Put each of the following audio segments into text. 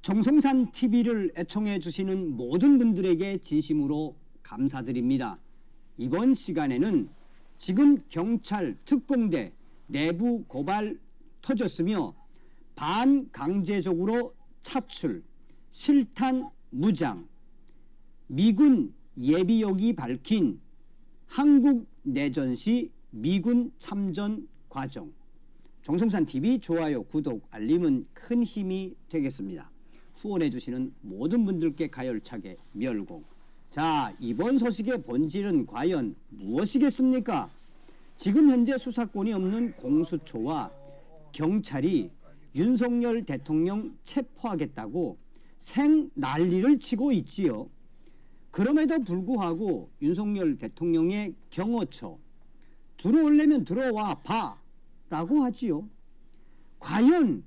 정성산 TV를 애청해 주시는 모든 분들에게 진심으로 감사드립니다. 이번 시간에는 지금 경찰 특공대 내부 고발 터졌으며 반강제적으로 차출, 실탄 무장, 미군 예비역이 밝힌 한국 내전 시 미군 참전 과정. 정성산 TV 좋아요, 구독, 알림은 큰 힘이 되겠습니다. 후원해 주시는 모든 분들께 가열차게 멸공. 자, 이번 소식의 본질은 과연 무엇이겠습니까? 지금 현재 수사권이 없는 공수처와 경찰이 윤석열 대통령 체포하겠다고 생난리를 치고 있지요. 그럼에도 불구하고 윤석열 대통령의 경호처 들어오려면 들어와 봐 라고 하지요. 과연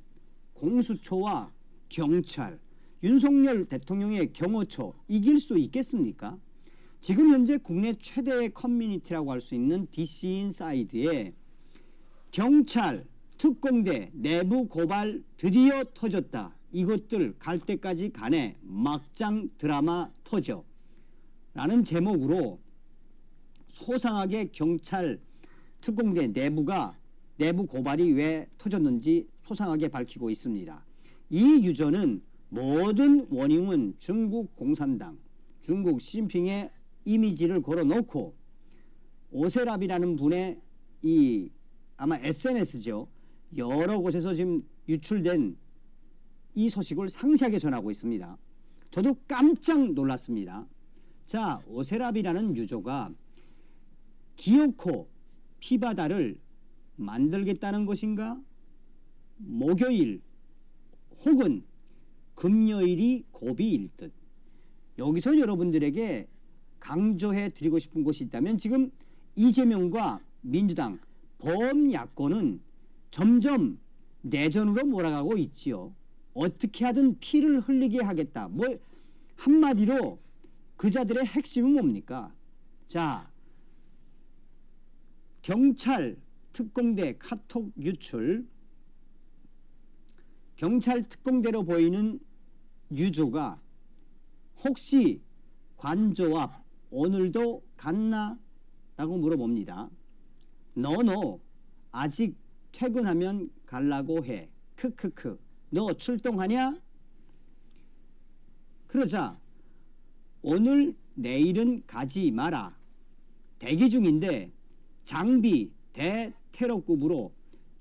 공수처와 경찰, 윤석열 대통령의 경호처 이길 수 있겠습니까? 지금 현재 국내 최대의 커뮤니티라고 할 수 있는 DC인사이드에 경찰, 특공대 내부 고발 드디어 터졌다. 이것들 갈 때까지 가네. 막장 드라마 터져. 라는 제목으로 소상하게 경찰, 특공대 내부 고발이 왜 터졌는지 소상하게 밝히고 있습니다. 이 유저는 모든 원흉은 중국 공산당, 중국 시진핑의 이미지를 걸어놓고 오세랍이라는 분의 이 아마 SNS죠. 여러 곳에서 지금 유출된 이 소식을 상세하게 전하고 있습니다. 저도 깜짝 놀랐습니다. 자, 오세랍이라는 유저가 기어코 피바다를 만들겠다는 것인가? 목요일 혹은 금요일이 고비일 듯. 여기서 여러분들에게 강조해 드리고 싶은 것이 있다면 지금 이재명과 민주당 범야권은 점점 내전으로 몰아가고 있지요. 어떻게 하든 피를 흘리게 하겠다. 뭐 한마디로 그자들의 핵심은 뭡니까? 자, 경찰 특공대 카톡 유출, 경찰 특공대로 보이는 유조가 혹시 관저 앞 오늘도 갔나? 라고 물어봅니다. 너 아직 퇴근하면 갈라고 해. 크크크. 너 출동하냐? 그러자 오늘 내일은 가지 마라. 대기 중인데 장비 대테러급으로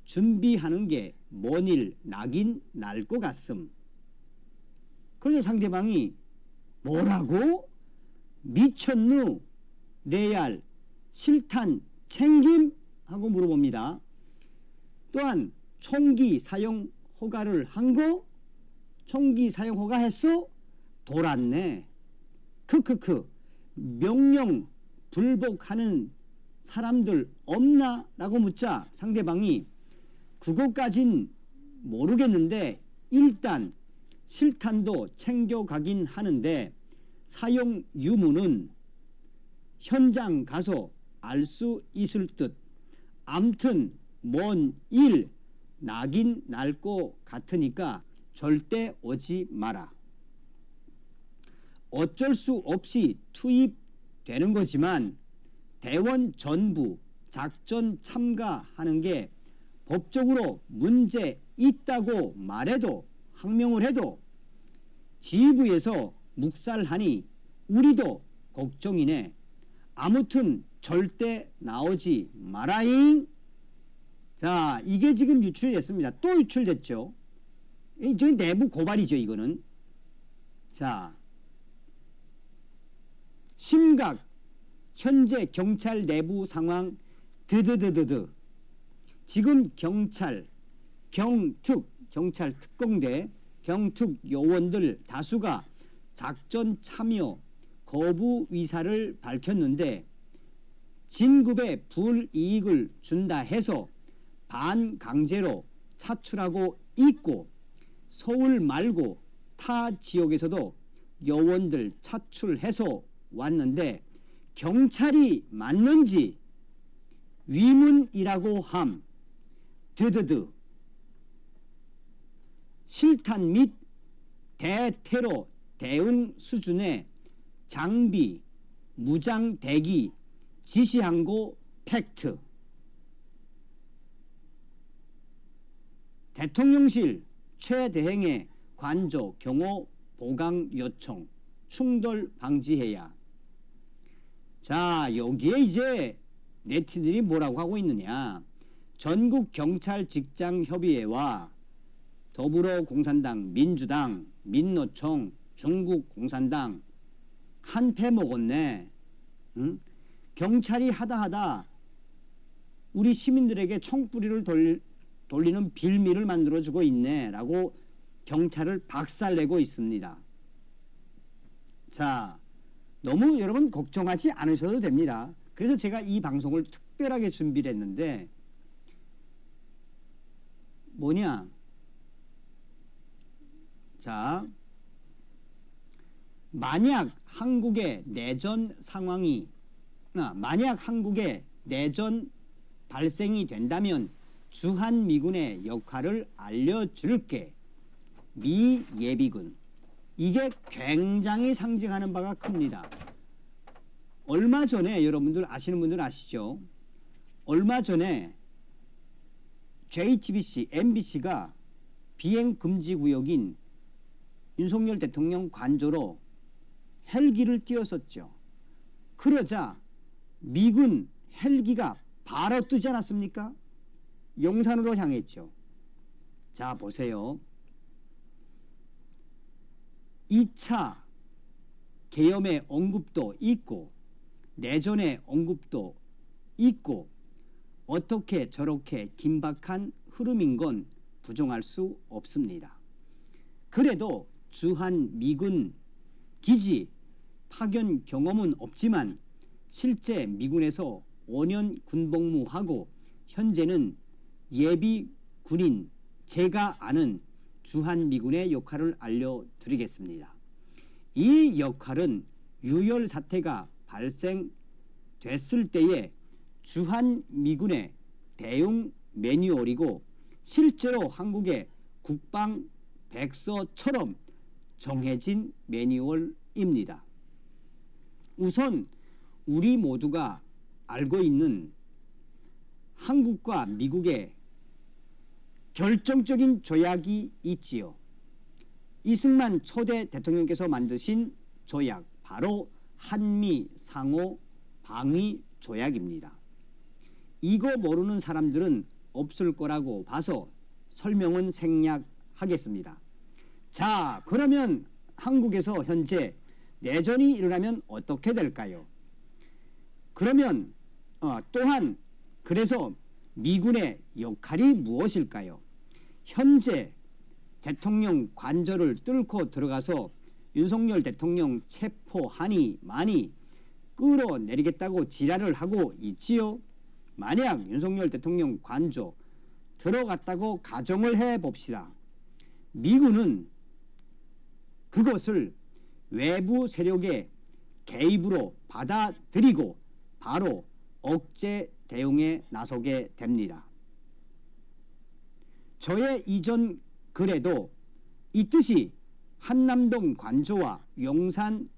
준비하는 게 뭔일 나긴 날 것 같음. 그래서 상대방이 뭐라고? 미쳤누? 레알 실탄 챙김? 하고 물어봅니다. 또한 총기 사용 허가를 한 거? 총기 사용 허가 했어? 돌았네. 크크크. 명령 불복하는 사람들 없나? 라고 묻자 상대방이 그것까진 모르겠는데 일단 실탄도 챙겨가긴 하는데 사용 유무는 현장 가서 알 수 있을 듯. 암튼 뭔 일 나긴 날 것 같으니까 절대 오지 마라. 어쩔 수 없이 투입되는 거지만 대원 전부 작전 참가하는 게 법적으로 문제 있다고 말해도 항명을 해도 지휘부에서 묵살하니 우리도 걱정이네. 아무튼 절대 나오지 마라잉. 자, 이게 지금 유출이 됐습니다. 또 유출됐죠. 저희 내부 고발이죠, 이거는. 자, 심각 현재 경찰 내부 상황 드드드드드. 지금 경찰, 경찰 특공대, 경특 요원들 다수가 작전 참여 거부 의사를 밝혔는데 진급에 불이익을 준다 해서 반강제로 차출하고 있고 서울 말고 타 지역에서도 요원들 차출해서 왔는데 경찰이 맞는지 위문이라고 함. 드드드. 실탄 및 대테러 대응 수준의 장비, 무장 대기, 지시항고 팩트. 대통령실 최대행의 관저 경호 보강 요청 충돌 방지해야. 자, 여기에 이제 네티즌이 뭐라고 하고 있느냐. 전국 경찰 직장 협의회와 더불어공산당, 민주당, 민노총, 중국 공산당 한패 먹었네. 응? 경찰이 하다 우리 시민들에게 총뿌리를 돌리는 빌미를 만들어주고 있네라고 경찰을 박살내고 있습니다. 자, 너무 여러분 걱정하지 않으셔도 됩니다. 그래서 제가 이 방송을 특별하게 준비를 했는데 뭐냐. 자, 만약 한국의 내전 발생이 된다면 주한미군의 역할을 알려줄게. 미 예비군. 이게 굉장히 상징하는 바가 큽니다. 얼마 전에 여러분들 아시는 분들 아시죠? 얼마 전에 JTBC, MBC가 비행 금지 구역인 윤석열 대통령 관저로 헬기를 띄웠었죠. 그러자 미군 헬기가 바로 뜨지 않았습니까? 용산으로 향했죠. 자, 보세요. 2차 계엄의 언급도 있고 내전의 언급도 있고 어떻게 저렇게 긴박한 흐름인 건 부정할 수 없습니다. 그래도 주한 미군 기지 파견 경험은 없지만 실제 미군에서 5년 군복무하고 현재는 예비 군인 제가 아는 주한미군의 역할을 알려드리겠습니다. 이 역할은 유혈 사태가 발생됐을 때의 주한미군의 대응 매뉴얼이고 실제로 한국의 국방백서처럼 정해진 매뉴얼입니다. 우선 우리 모두가 알고 있는 한국과 미국의 결정적인 조약이 있지요. 이승만 초대 대통령께서 만드신 조약, 바로 한미 상호 방위 조약입니다. 이거 모르는 사람들은 없을 거라고 봐서 설명은 생략하겠습니다. 자, 그러면 한국에서 현재 내전이 일어나면 어떻게 될까요? 그러면 또한 그래서 미군의 역할이 무엇일까요? 현재 대통령 관저를 뚫고 들어가서 윤석열 대통령 체포하니 많이 끌어내리겠다고 지랄을 하고 있지요. 만약 윤석열 대통령 관저 들어갔다고 가정을 해봅시다. 미군은 그것을 외부 세력의 개입으로 받아들이고 바로 억제 대응에 나서게 됩니다. 저의 이전 글에도 있듯이 한남동 관저와 용산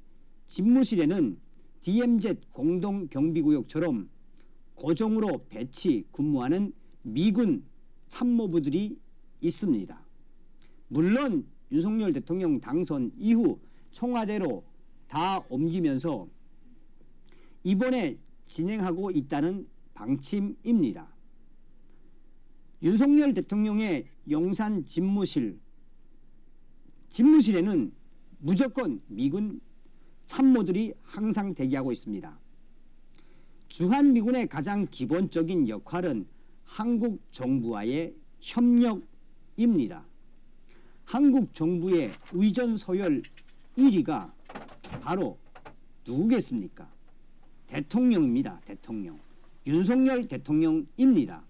집무실에는 DMZ 공동경비구역처럼 고정으로 배치 근무하는 미군 참모부들이 있습니다. 물론 윤석열 대통령 당선 이후 청와대로 다 옮기면서 이번에 진행하고 있다는 방침입니다. 윤석열 대통령의 용산 집무실에는 무조건 미군 참모들이 항상 대기하고 있습니다. 주한미군의 가장 기본적인 역할은 한국 정부와의 협력입니다. 한국 정부의 의전 서열 1위가 바로 누구겠습니까? 대통령입니다. 대통령. 윤석열 대통령입니다.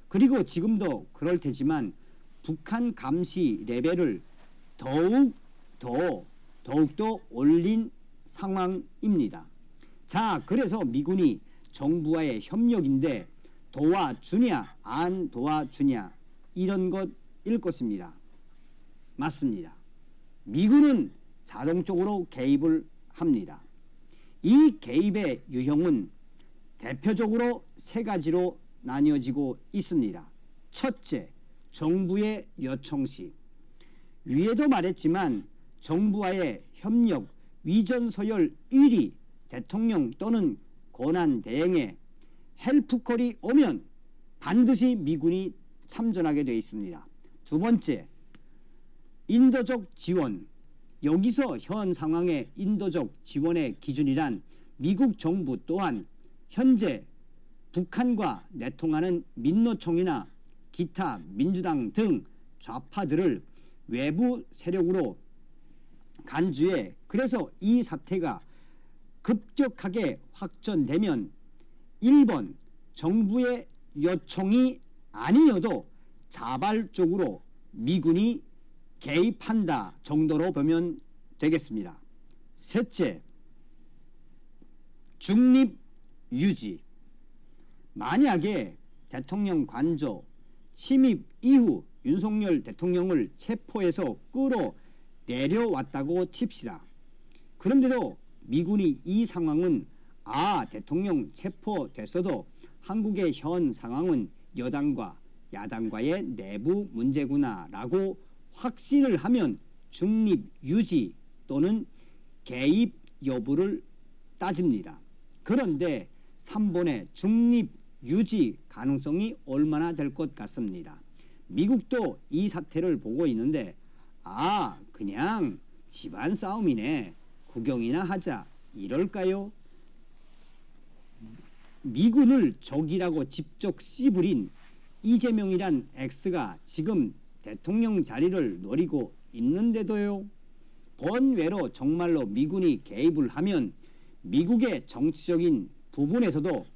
그리고 지금도 그럴 테지만 북한 감시 레벨을 더욱더 올린 상황입니다. 자, 그래서 미군이 정부와의 협력인데 도와주냐 안 도와주냐 이런 것일 것입니다. 맞습니다. 미군은 자동적으로 개입을 합니다. 이 개입의 유형은 대표적으로 세 가지로 나뉘어지고 있습니다. 첫째, 정부의 요청 시. 위에도 말했지만 정부와의 협력, 위전 서열 1위 대통령 또는 권한 대행에 헬프콜이 오면 반드시 미군이 참전하게 되어 있습니다. 두 번째, 인도적 지원. 여기서 현 상황의 인도적 지원의 기준이란 미국 정부 또한 현재 북한과 내통하는 민노총이나 기타 민주당 등 좌파들을 외부 세력으로 간주해 그래서 이 사태가 급격하게 확전되면 1번 정부의 요청이 아니어도 자발적으로 미군이 개입한다 정도로 보면 되겠습니다. 셋째, 중립 유지. 만약에 대통령 관저 침입 이후 윤석열 대통령을 체포해서 끌어내려왔다고 칩시다. 그런데도 미군이 이 상황은 대통령 체포됐어도 한국의 현 상황은 여당과 야당과의 내부 문제구나 라고 확신을 하면 중립 유지 또는 개입 여부를 따집니다. 그런데 3번의 중립 유지 가능성이 얼마나 될 것 같습니다. 미국도 이 사태를 보고 있는데 그냥 집안 싸움이네, 구경이나 하자 이럴까요? 미군을 적이라고 직접 씨부린 이재명이란 X가 지금 대통령 자리를 노리고 있는데도요. 번외로 정말로 미군이 개입을 하면 미국의 정치적인 부분에서도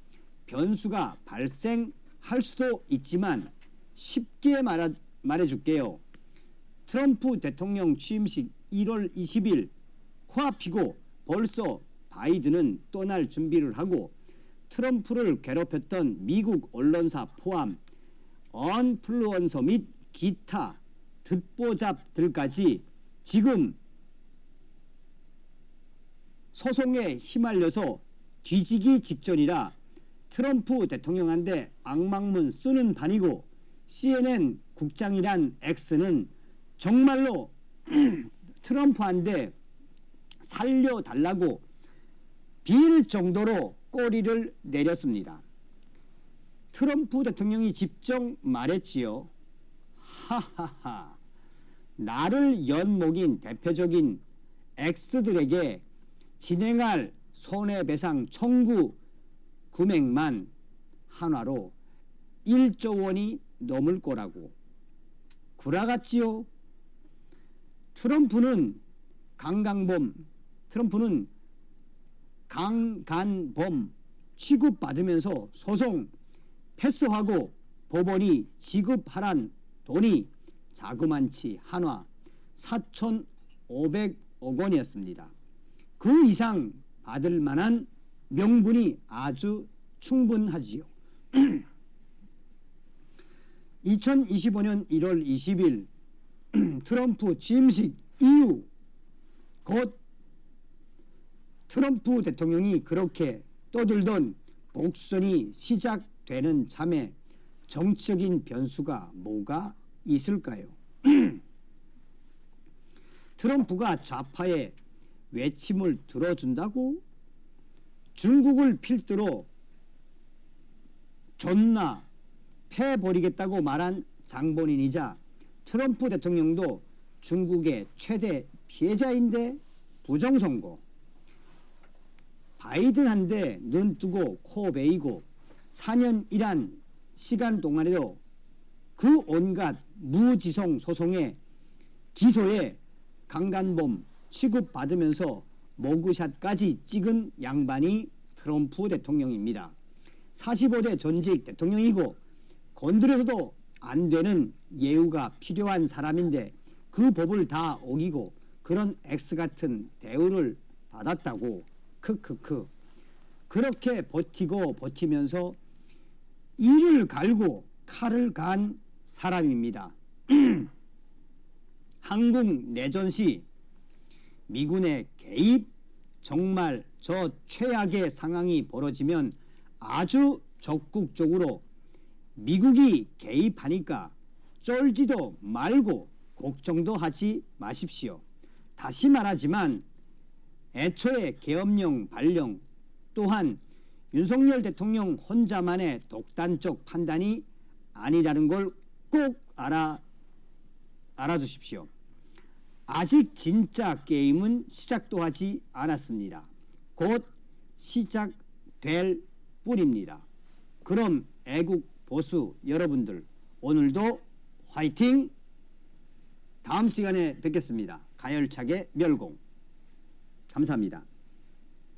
변수가 발생할 수도 있지만 쉽게 말해줄게요. 트럼프 대통령 취임식 1월 20일 코앞이고 벌써 바이든은 떠날 준비를 하고 트럼프를 괴롭혔던 미국 언론사 포함 언플루언서 및 기타 듣보잡들까지 지금 소송에 휘말려서 뒤지기 직전이라 트럼프 대통령한테 악망문 쓰는 반이고 CNN 국장이란 X는 정말로 트럼프한테 살려달라고 빌 정도로 꼬리를 내렸습니다. 트럼프 대통령이 직접 말했지요. 하하하, 나를 연목인 대표적인 X들에게 진행할 손해배상 청구 금액만 한화로 1조 원이 넘을 거라고 구라같지요. 트럼프는 강간범 취급받으면서 소송 패소하고 법원이 지급하란 돈이 자그만치 한화 4,500억 원이었습니다. 그 이상 받을 만한 명분이 아주 충분하지요. 2025년 1월 20일 트럼프 취임식 이후 곧 트럼프 대통령이 그렇게 떠들던 복선이 시작되는 참에 정치적인 변수가 뭐가 있을까요? 트럼프가 좌파의 외침을 들어준다고 중국을 필두로 존나 패버리겠다고 말한 장본인이자 트럼프 대통령도 중국의 최대 피해자인데 부정선거, 바이든한테 눈 뜨고 코 베이고 4년이란 시간 동안에도 그 온갖 무지성 소송에 기소에 강간범 취급받으면서 머그샷까지 찍은 양반이 트럼프 대통령입니다. 45대 전직 대통령이고 건드려서도 안 되는 예우가 필요한 사람인데 그 법을 다 어기고 그런 X 같은 대우를 받았다고 크크크. 그렇게 버티고 버티면서 이를 갈고 칼을 간 사람입니다. 한국 내전 시 미군의 개입, 정말 저 최악의 상황이 벌어지면 아주 적극적으로 미국이 개입하니까 쫄지도 말고 걱정도 하지 마십시오. 다시 말하지만 애초에 계엄령 발령 또한 윤석열 대통령 혼자만의 독단적 판단이 아니라는 걸 꼭 알아두십시오. 아직 진짜 게임은 시작도 하지 않았습니다. 곧 시작될 뿐입니다. 그럼 애국 보수 여러분들 오늘도 화이팅! 다음 시간에 뵙겠습니다. 가열차게 멸공. 감사합니다.